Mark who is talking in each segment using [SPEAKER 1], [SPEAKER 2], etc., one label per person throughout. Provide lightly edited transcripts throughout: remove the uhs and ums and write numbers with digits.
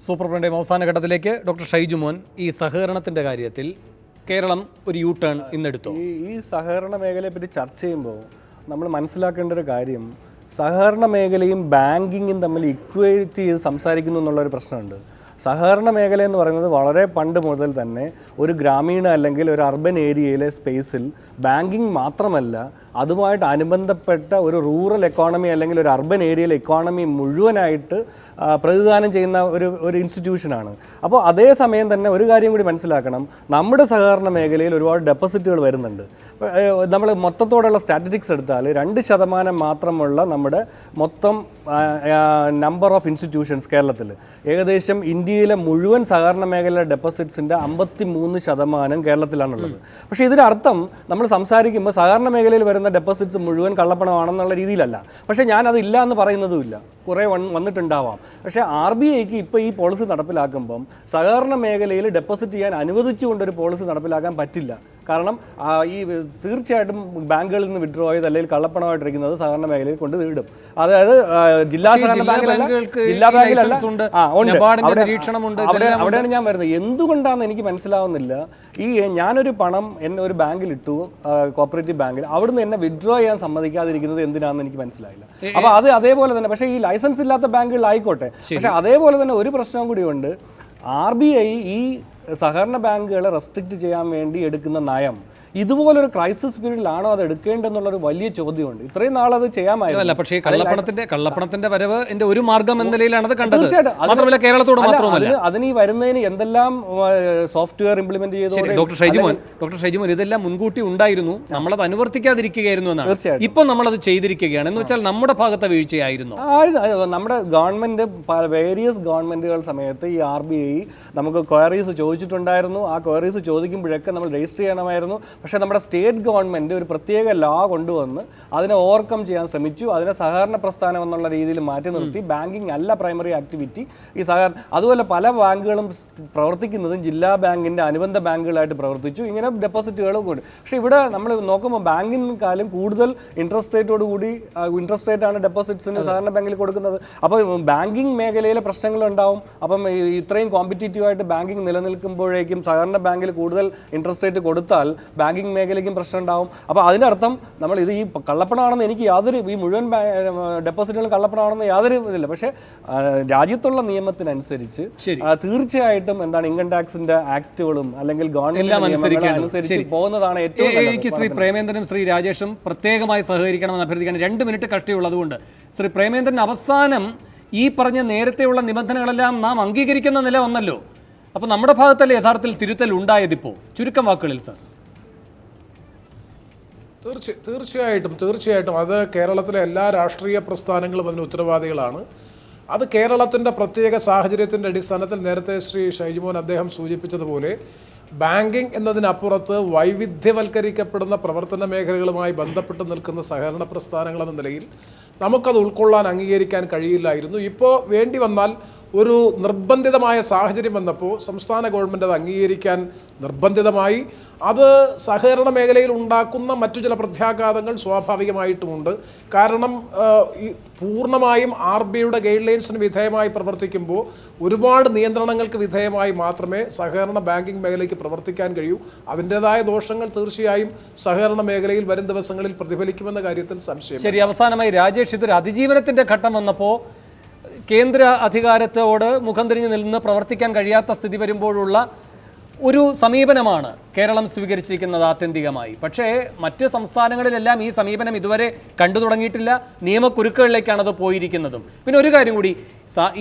[SPEAKER 1] Super prime അവസാന ഘട്ടത്തിലേക്ക് doctor Shaiju മോൻ, ഈ സഹകരണത്തിൻ്റെ കാര്യത്തിൽ കേരളം ഒരു യു ടേൺ ഇന്നെടുത്തു.
[SPEAKER 2] ഈ സഹകരണ മേഖലയെ പറ്റി ചർച്ച ചെയ്യുമ്പോൾ നമ്മൾ മനസ്സിലാക്കേണ്ട ഒരു കാര്യം, സഹകരണ മേഖലയും ബാങ്കിങ്ങും തമ്മിൽ ഇക്വേറ്റ് ചെയ്ത് സംസാരിക്കുന്നു എന്നുള്ളൊരു പ്രശ്നമുണ്ട്. സഹകരണ മേഖല എന്ന് പറയുന്നത് വളരെ പണ്ട് മുതൽ തന്നെ ഒരു ഗ്രാമീണ അല്ലെങ്കിൽ ഒരു അർബൻ ഏരിയയിലെ സ്പേസിൽ ബാങ്കിങ് മാത്രമല്ല, അതുമായിട്ട് അനുബന്ധപ്പെട്ട ഒരു റൂറൽ എക്കോണമി അല്ലെങ്കിൽ ഒരു അർബൻ ഏരിയയിലെ എക്കോണമി മുഴുവനായിട്ട് പ്രതിദാനം ചെയ്യുന്ന ഒരു ഇൻസ്റ്റിറ്റ്യൂഷനാണ്. അപ്പോൾ അതേസമയം തന്നെ ഒരു കാര്യം കൂടി മനസ്സിലാക്കണം, നമ്മുടെ സഹകരണ മേഖലയിൽ ഒരുപാട് ഡെപ്പോസിറ്റുകൾ വരുന്നുണ്ട്. നമ്മൾ മൊത്തത്തോടുള്ള സ്റ്റാറ്റിസ്റ്റിക്സ് എടുത്താൽ 2% മാത്രമുള്ള നമ്മുടെ മൊത്തം നമ്പർ ഓഫ് ഇൻസ്റ്റിറ്റ്യൂഷൻസ് കേരളത്തിൽ, ഏകദേശം ഇന്ത്യയിലെ മുഴുവൻ സഹകരണ മേഖലയിലെ ഡെപ്പോസിറ്റ്സിൻ്റെ 53% കേരളത്തിലാണുള്ളത്. പക്ഷേ ഇതിനർത്ഥം നമ്മൾ സംസാരിക്കുമ്പോൾ സഹകരണ മേഖലയിൽ വരുന്ന ഡെപ്പോസിറ്റ്സ് മുഴുവൻ കള്ളപ്പണമാണെന്നുള്ള രീതിയിലല്ല. പക്ഷേ ഞാനതില്ല എന്ന് പറയുന്നതുമില്ല, കുറേ വന്നിട്ടുണ്ടാവാം. പക്ഷേ RBIക്ക് ഇപ്പോൾ ഈ പോളിസി നടപ്പിലാക്കുമ്പം സഹകരണ മേഖലയിൽ ഡെപ്പോസിറ്റ് ചെയ്യാൻ അനുവദിച്ചുകൊണ്ടൊരു പോളിസി നടപ്പിലാക്കാൻ പറ്റില്ല. കാരണം ഈ തീർച്ചയായിട്ടും ബാങ്കുകളിൽ നിന്ന് വിഡ്രോ ചെയ്ത് അല്ലെങ്കിൽ കള്ളപ്പണമായിട്ടിരിക്കുന്നത് സഹകരണ മേഖലയിൽ കൊണ്ട് ഇടും. അതായത് ജില്ലാ സഹകരണ ബാങ്കിലല്ല, ജില്ലാ ബാങ്കിലല്ല, അവിടെയാണ് ഞാൻ വരുന്നത്. എന്തുകൊണ്ടാണെന്ന് എനിക്ക് മനസ്സിലാവുന്നില്ല. ഞാനൊരു പണം എന്നെ ഒരു ബാങ്കിലിട്ടു, കോപ്പറേറ്റീവ് ബാങ്കിൽ, അവിടുന്ന് എന്നെ വിഡ്രോ ചെയ്യാൻ സമ്മതിക്കാതിരിക്കുന്നത് എന്തിനാണെന്ന് എനിക്ക് മനസ്സിലായില്ല. അപ്പോൾ അത് അതേപോലെ തന്നെ, പക്ഷേ ഈ ലൈസൻസ് ഇല്ലാത്ത ബാങ്കുകളിലായിക്കോട്ടെ, പക്ഷേ അതേപോലെ തന്നെ ഒരു പ്രശ്നം കൂടിയുണ്ട്. RBI ഈ സഹകരണ ബാങ്കുകളെ റെസ്ട്രിക്റ്റ് ചെയ്യാൻ വേണ്ടി എടുക്കുന്ന നയം ഇതുപോലൊരു ക്രൈസിസ് പീരീഡിലാണോ അത് എടുക്കേണ്ടെന്നുള്ളൊരു വലിയ ചോദ്യമുണ്ട്. ഇത്രയും നാൾ അത് ചെയ്യാമായിരുന്നു.
[SPEAKER 1] പക്ഷേ കള്ളപ്പണത്തിന്റെ വരവ് ഒരു മാർഗം എന്ന നിലയിലാണ് അത് കണ്ടത്. മാത്രമല്ല കേരളത്തോട് മാത്രമല്ല,
[SPEAKER 2] അതിന് ഈ വരുന്നതിന് എന്തെല്ലാം സോഫ്റ്റ്വെയർ ഇംപ്ലിമെന്റ് ചെയ്തു.
[SPEAKER 1] ഡോക്ടർ ഷൈജുമോൻ ഇതെല്ലാം മുൻകൂട്ടി ഉണ്ടായിരുന്നു, നമ്മളത് അനുവർത്തിക്കാതിരിക്കുകയായിരുന്നു എന്നാണ്. തീർച്ചയായിട്ടും ഇപ്പം നമ്മളത് ചെയ്തിരിക്കുകയാണ് എന്ന് വെച്ചാൽ നമ്മുടെ ഭാഗത്തെ വീഴ്ചയായിരുന്നു.
[SPEAKER 2] നമ്മുടെ ഗവൺമെന്റ്, വേരിയസ് ഗവൺമെന്റുകൾ സമയത്ത് ഈ RBI നമുക്ക് ക്വയറീസ് ചോദിച്ചിട്ടുണ്ടായിരുന്നു. ആ ക്വയറീസ് ചോദിക്കുമ്പോഴൊക്കെ നമ്മൾ രജിസ്റ്റർ ചെയ്യണമായിരുന്നു. പക്ഷേ നമ്മുടെ സ്റ്റേറ്റ് ഗവൺമെൻറ് ഒരു പ്രത്യേക ലോ കൊണ്ടുവന്ന് അതിനെ ഓവർകം ചെയ്യാൻ ശ്രമിച്ചു. അതിനെ സഹകരണ പ്രസ്ഥാനം എന്നുള്ള രീതിയിൽ മാറ്റി നിർത്തി. ബാങ്കിങ് അല്ല പ്രൈമറി ആക്ടിവിറ്റി ഈ സഹകരണം. അതുപോലെ പല ബാങ്കുകളും പ്രവർത്തിക്കുന്നതും ജില്ലാ ബാങ്കിൻ്റെ അനുബന്ധ ബാങ്കുകളായിട്ട് പ്രവർത്തിച്ചു. ഇങ്ങനെ ഡെപ്പോസിറ്റുകളും കൂടി. പക്ഷേ ഇവിടെ നമ്മൾ നോക്കുമ്പോൾ ബാങ്കിനെക്കാളും കൂടുതൽ ഇൻട്രസ്റ്റ് റേറ്റാണ് ഡെപ്പോസിറ്റ്സിന് സഹകരണ ബാങ്കിൽ കൊടുക്കുന്നത്. അപ്പോൾ ബാങ്കിങ് മേഖലയിലെ പ്രശ്നങ്ങളുണ്ടാവും. അപ്പം ഇത്രയും കോമ്പറ്റീറ്റീവായിട്ട് ബാങ്കിങ് നിലനിൽക്കുമ്പോഴേക്കും സഹകരണ ബാങ്കിൽ കൂടുതൽ ഇൻട്രസ്റ്റ് റേറ്റ് കൊടുത്താൽ ബാങ്കിങ് മേഖലയ്ക്കും പ്രശ്നം ഉണ്ടാവും. അപ്പോൾ അതിനർത്ഥം നമ്മൾ ഈ കള്ളപ്പണമാണെന്ന് എനിക്ക് ഈ മുഴുവൻ ഡെപ്പോസിറ്റുകൾ കള്ളപ്പണമാണെന്ന് യാതൊരു ഇതില്ല. പക്ഷേ രാജ്യത്തുള്ള നിയമത്തിനനുസരിച്ച് തീർച്ചയായിട്ടും ഇൻകം ടാക്സിന്റെ ആക്ടുകളും അല്ലെങ്കിൽ ഗവൺമെന്റ് അനുസരിച്ച് പോകുന്നതാണ് ഏറ്റവും.
[SPEAKER 1] എനിക്ക് ശ്രീ പ്രേമേന്ദ്രനും ശ്രീ രാജേഷും പ്രത്യേകമായി സഹകരിക്കണമെന്ന് അഭ്യർത്ഥിക്കുകയാണ്. 2 മിനിറ്റ് കഷ്ടിയുള്ളതുകൊണ്ട് ശ്രീ പ്രേമേന്ദ്രൻ, അവസാനം ഈ പറഞ്ഞ നേരത്തെയുള്ള നിബന്ധനകളെല്ലാം നാം അംഗീകരിക്കുന്ന നില വന്നല്ലോ. അപ്പോൾ നമ്മുടെ ഭാഗത്തല്ലേ യഥാർത്ഥത്തിൽ തിരുത്തൽ ഉണ്ടായതിപ്പോൾ? ചുരുക്കം വാക്കുകളിൽ സാർ.
[SPEAKER 3] തീർച്ചയായിട്ടും അത് കേരളത്തിലെ എല്ലാ രാഷ്ട്രീയ പ്രസ്ഥാനങ്ങളും അതിന് ഉത്തരവാദികളാണ്. അത് കേരളത്തിൻ്റെ പ്രത്യേക സാഹചര്യത്തിൻ്റെ അടിസ്ഥാനത്തിൽ നേരത്തെ ശ്രീ ഷൈജുമോൻ അദ്ദേഹം സൂചിപ്പിച്ചതുപോലെ ബാങ്കിങ് എന്നതിനപ്പുറത്ത് വൈവിധ്യവൽക്കരിക്കപ്പെടുന്ന പ്രവർത്തന മേഖലകളുമായി ബന്ധപ്പെട്ട് നിൽക്കുന്ന സഹകരണ പ്രസ്ഥാനങ്ങൾ എന്ന നിലയിൽ നമുക്കത് ഉൾക്കൊള്ളാൻ അംഗീകരിക്കാൻ കഴിയില്ലായിരുന്നു. ഇപ്പോൾ വേണ്ടി വന്നാൽ ഒരു നിർബന്ധിതമായ സാഹചര്യം വന്നപ്പോൾ സംസ്ഥാന ഗവൺമെൻറ് അത് അംഗീകരിക്കാൻ നിർബന്ധിതമായി. അത് സഹകരണ മേഖലയിൽ ഉണ്ടാക്കുന്ന മറ്റു ചില പ്രത്യാഘാതങ്ങൾ സ്വാഭാവികമായിട്ടുമുണ്ട്. കാരണം പൂർണ്ണമായും RBIയുടെ ഗൈഡ് ലൈൻസിന് വിധേയമായി പ്രവർത്തിക്കുമ്പോൾ ഒരുപാട് നിയന്ത്രണങ്ങൾക്ക് വിധേയമായി മാത്രമേ സഹകരണ ബാങ്കിങ് മേഖലയ്ക്ക് പ്രവർത്തിക്കാൻ കഴിയൂ. അതിൻ്റെതായ ദോഷങ്ങൾ തീർച്ചയായും സഹകരണ മേഖലയിൽ വരും ദിവസങ്ങളിൽ പ്രതിഫലിക്കുമെന്ന കാര്യത്തിൽ സംശയം.
[SPEAKER 1] ശരി, അവസാനമായി രാജേഷ്, ഇതൊരു അതിജീവനത്തിൻ്റെ ഘട്ടം വന്നപ്പോൾ കേന്ദ്ര അധികാരത്തോട് മുഖം തിരിഞ്ഞു നിന്ന് പ്രവർത്തിക്കാൻ കഴിയാത്ത സ്ഥിതി വരുമ്പോഴുള്ള ഒരു സമീപനമാണ് കേരളം സ്വീകരിച്ചിരിക്കുന്നത് ആത്യന്തികമായി. പക്ഷേ മറ്റ് സംസ്ഥാനങ്ങളിലെല്ലാം ഈ സമീപനം ഇതുവരെ കണ്ടു തുടങ്ങിയിട്ടില്ല. നിയമക്കുരുക്കുകളിലേക്കാണ് അത് പോയിരിക്കുന്നതും. പിന്നെ ഒരു കാര്യം കൂടി,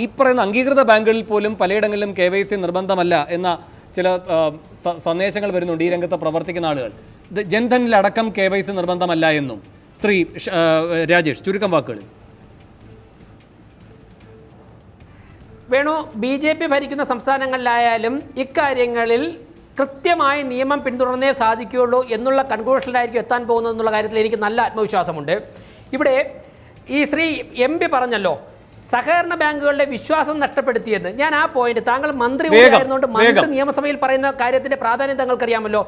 [SPEAKER 1] ഈ പറയുന്ന അംഗീകൃത ബാങ്കുകളിൽ പോലും പലയിടങ്ങളിലും KYC നിർബന്ധമല്ല എന്ന ചില സന്ദേശങ്ങൾ വരുന്നുണ്ട് ഈ രംഗത്ത് പ്രവർത്തിക്കുന്ന ആളുകൾ. ജൻധനിലടക്കം KYC നിർബന്ധമല്ല എന്നും. ശ്രീ രാജേഷ്, ചുരുക്കം വാക്കുകളിൽ.
[SPEAKER 4] വേണു, BJP ഭരിക്കുന്ന സംസ്ഥാനങ്ങളിലായാലും ഇക്കാര്യങ്ങളിൽ കൃത്യമായ നിയമം പിന്തുടർന്നേ സാധിക്കുകയുള്ളൂ എന്നുള്ള കൺക്ലൂഷനിലായിരിക്കും എത്താൻ പോകുന്നതെന്നുള്ള കാര്യത്തിൽ എനിക്ക് നല്ല ആത്മവിശ്വാസമുണ്ട്. ഇവിടെ ഈ ശ്രീ MP പറഞ്ഞല്ലോ സഹകരണ ബാങ്കുകളുടെ വിശ്വാസം നഷ്ടപ്പെടുത്തിയെന്ന്. ഞാൻ ആ പോയിന്റ്, താങ്കൾ മന്ത്രി ആയിരുന്നുകൊണ്ട് മന്ത്രി നിയമസഭയിൽ പറയുന്ന കാര്യത്തിന്റെ പ്രാധാന്യം താങ്കൾക്കറിയാമല്ലോ.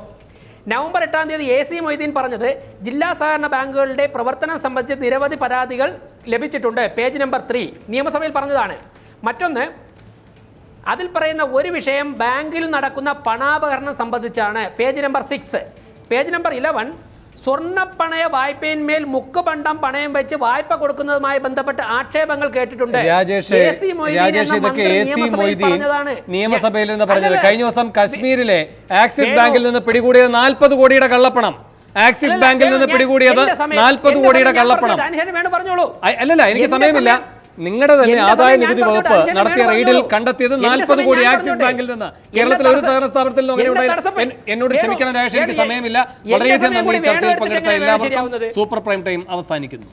[SPEAKER 4] നവംബർ 8-ാം തീയതി AC മൊയ്തീൻ പറഞ്ഞത് ജില്ലാ സഹകരണ ബാങ്കുകളുടെ പ്രവർത്തനം സംബന്ധിച്ച് നിരവധി പരാതികൾ ലഭിച്ചിട്ടുണ്ട്. പേജ് നമ്പർ 3 നിയമസഭയിൽ പറഞ്ഞതാണ്. മറ്റൊന്ന്, അതിൽ പറയുന്ന ഒരു വിഷയം ബാങ്കിൽ നടക്കുന്ന പണാപകരണം സംബന്ധിച്ചാണ്. Page number 6. പേജ് നമ്പർ 11 സ്വർണ്ണപ്പണയ വായ്പയിന്മേൽ മുക്കുപണ്ടം പണയം വെച്ച് വായ്പ കൊടുക്കുന്നതുമായി ബന്ധപ്പെട്ട് ആക്ഷേപങ്ങൾ കേട്ടിട്ടുണ്ട്.
[SPEAKER 1] നിയമസഭയിൽ നിന്ന് പറഞ്ഞത് കഴിഞ്ഞ ദിവസം കശ്മീരിലെ ആക്സിസ് ബാങ്കിൽ നിന്ന് പിടികൂടിയത് 40 കോടിയുടെ കള്ളപ്പണം. ആക്സിസ് ബാങ്കിൽ നിന്ന് പിടികൂടിയത് 40 കോടിയുടെ കള്ളപ്പണം. അല്ലല്ല, എനിക്ക് സമയമില്ല. നിങ്ങളുടെ തന്നെ ആദായ നികുതി വകുപ്പ് നടത്തിയ റെയ്ഡിൽ കണ്ടെത്തിയത് 40 കോടി ആക്സിസ് ബാങ്കിൽ നിന്ന്. കേരളത്തിലെ ഒരു സഹകരണ സ്ഥാപനത്തിൽ നിന്നും അങ്ങനെ ഉണ്ടായില്ല. എന്നോട് ക്ഷമിക്കണം രാജേഷ്, എനിക്ക് സമയമില്ല. വളരെയധികം നന്ദി. ചർച്ചയിൽ പങ്കെടുത്ത എല്ലാവർക്കും. സൂപ്പർ പ്രൈം ടൈം അവസാനിക്കുന്നു.